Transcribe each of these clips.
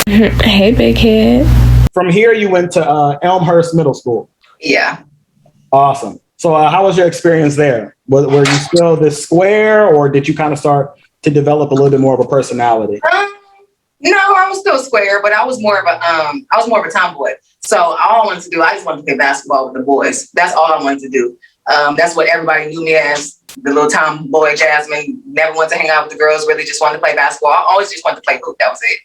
Hey, big head. From here, you went to Elmhurst Middle School. Yeah. Awesome. So how was your experience there? Were you still this square, or did you kind of start to develop a little bit more of a personality? No, I was still square, but I was more of a tomboy. So all I wanted to do, I just wanted to play basketball with the boys. That's all I wanted to do. That's what everybody knew me as, the little tomboy Jasmine. Never wanted to hang out with the girls. Really, just wanted to play basketball. I always just wanted to play hoop. That was it.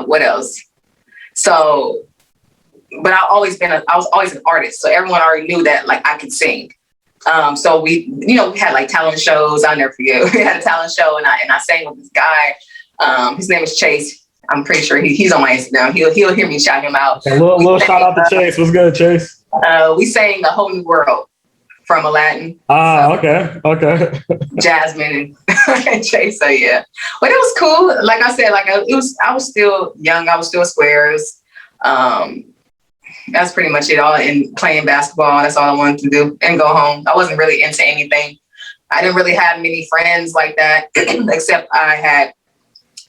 What else? So, but I was always an artist. So everyone already knew that like I could sing. So we had like talent shows. I'll never forget. We had a talent show, and I sang with this guy. His name is Chase. I'm pretty sure he's on my Instagram. He'll hear me shout him out. A little shout out to Chase. What's good, Chase? We sang "The Whole New World" from Aladdin. Okay. Jasmine and Chase. So yeah, but it was cool. Like I said, I was still young. I was still squares. That's pretty much it. All in playing basketball. That's all I wanted to do and go home. I wasn't really into anything. I didn't really have many friends like that, except I had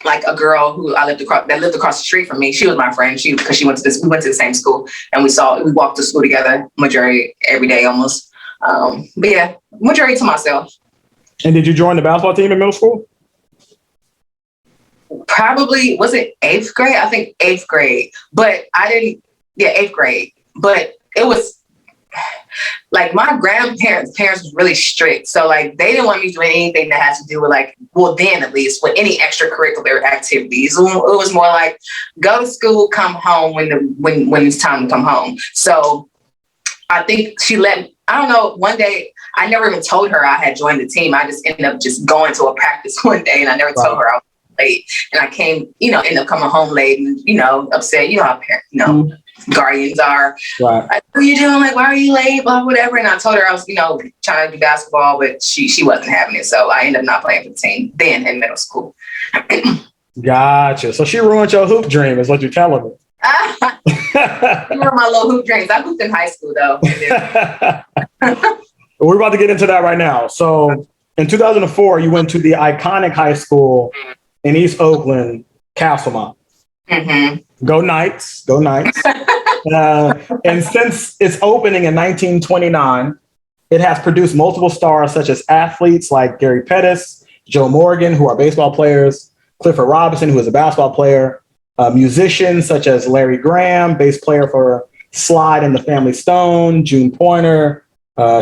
like a girl who lived across the street from me. She was my friend. Because we went to the same school, and we walked to school together majority every day almost. But yeah, majority to myself. And did you join the basketball team in middle school? Probably, was it 8th grade? I think 8th grade, but I didn't. Yeah, 8th grade. But it was like my parents was really strict. So like they didn't want me doing anything that has to do with like, well then at least with any extracurricular activities. It was more like go to school, come home when it's time to come home. So I think she I don't know, one day I never even told her I had joined the team. I just ended up just going to a practice one day, and I never told her I was late. And I ended up coming home late and, upset. You know how parents, guardians are. Right. Like, what are you doing? Like, why are you late? Blah, whatever. And I told her I was, trying to do basketball, but she wasn't having it. So I ended up not playing for the team then in middle school. Gotcha. So she ruined your hoop dream is what you're telling me. You were my little hoop dreams. I hooped in high school though. We're about to get into that right now. So in 2004, you went to the iconic high school in East Oakland, Castlemont. Mm-hmm. Go Knights. And since its opening in 1929, it has produced multiple stars such as athletes like Gary Pettis, Joe Morgan, who are baseball players, Clifford Robinson, who is a basketball player, musicians such as Larry Graham, bass player for Slide and the Family Stone, June Pointer,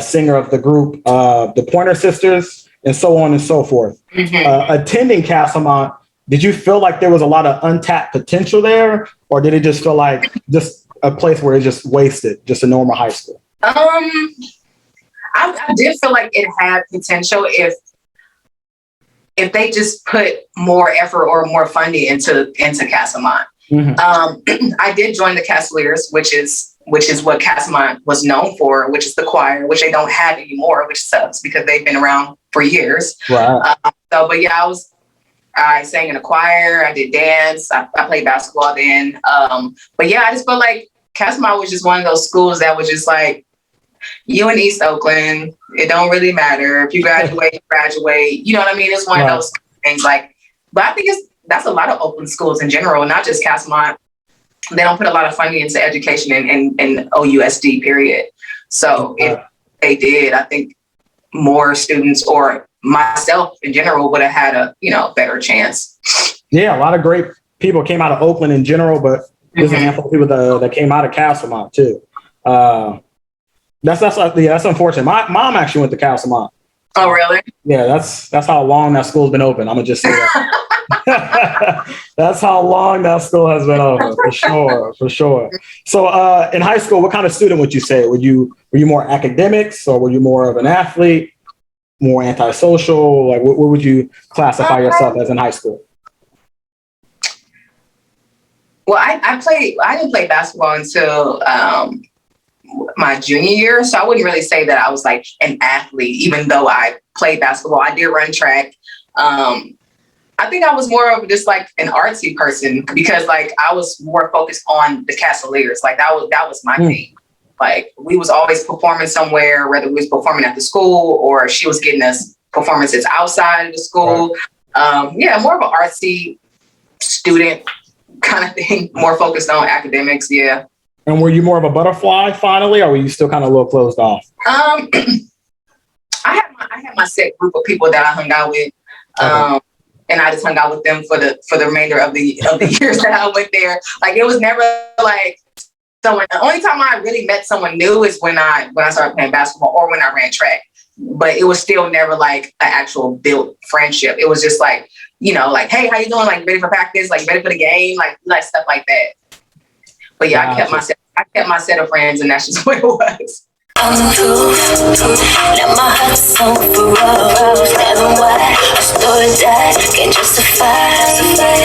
singer of the group the Pointer Sisters, and so on and so forth. Mm-hmm. Attending Castlemont, did you feel like there was a lot of untapped potential there, or did it just feel like just a place where it's just wasted, just a normal high school? I did feel like it had potential if they just put more effort or more funding into Castlemont. Mm-hmm. I did join the Castleers, which is what Castlemont was known for, which is the choir, which they don't have anymore, which sucks because they've been around for years. Right. But yeah, I sang in a choir, I did dance, I played basketball then. But yeah, I just felt like Castlemont was just one of those schools that was just like, you in East Oakland, it don't really matter. If you graduate, you graduate. You know what I mean? It's one of those things like, but I think that's a lot of Oakland schools in general, not just Castlemont. They don't put a lot of funding into education in OUSD period. So if they did, I think more students or myself in general would have had a better chance. Yeah, a lot of great people came out of Oakland in general, but there's a handful of people that came out of Castlemont too. That's unfortunate. My mom actually went to Castlemont. Oh, really? Yeah, that's how long that school's been open. I'm gonna just say that. That's how long that school has been open, for sure. So, in high school, what kind of student would you say? Were you more academics, or were you more of an athlete, more antisocial? Like, what would you classify yourself as in high school? Well, I didn't play basketball until my junior year, so I wouldn't really say that I was like an athlete, even though I played basketball. I did run track. I think I was more of just like an artsy person because like I was more focused on the Castleers. Like that was my thing. Like we was always performing somewhere, whether we was performing at the school or she was getting us performances outside of the school. Yeah, more of an artsy student kind of thing, more focused on academics. Yeah. And were you more of a butterfly finally, or were you still kind of a little closed off? I had my set group of people that I hung out with. And I just hung out with them for the remainder of the years that I went there. Like, it was never like someone. The only time I really met someone new is when I started playing basketball or when I ran track. But it was still never like an actual built friendship. It was just like, like, hey, how you doing? Like, ready for practice? Like, ready for the game? Like stuff like that. But yeah, I kept my set of friends, and that's just what it was. On the roof, let my heart so ferocious. Never why I stood die, can't justify.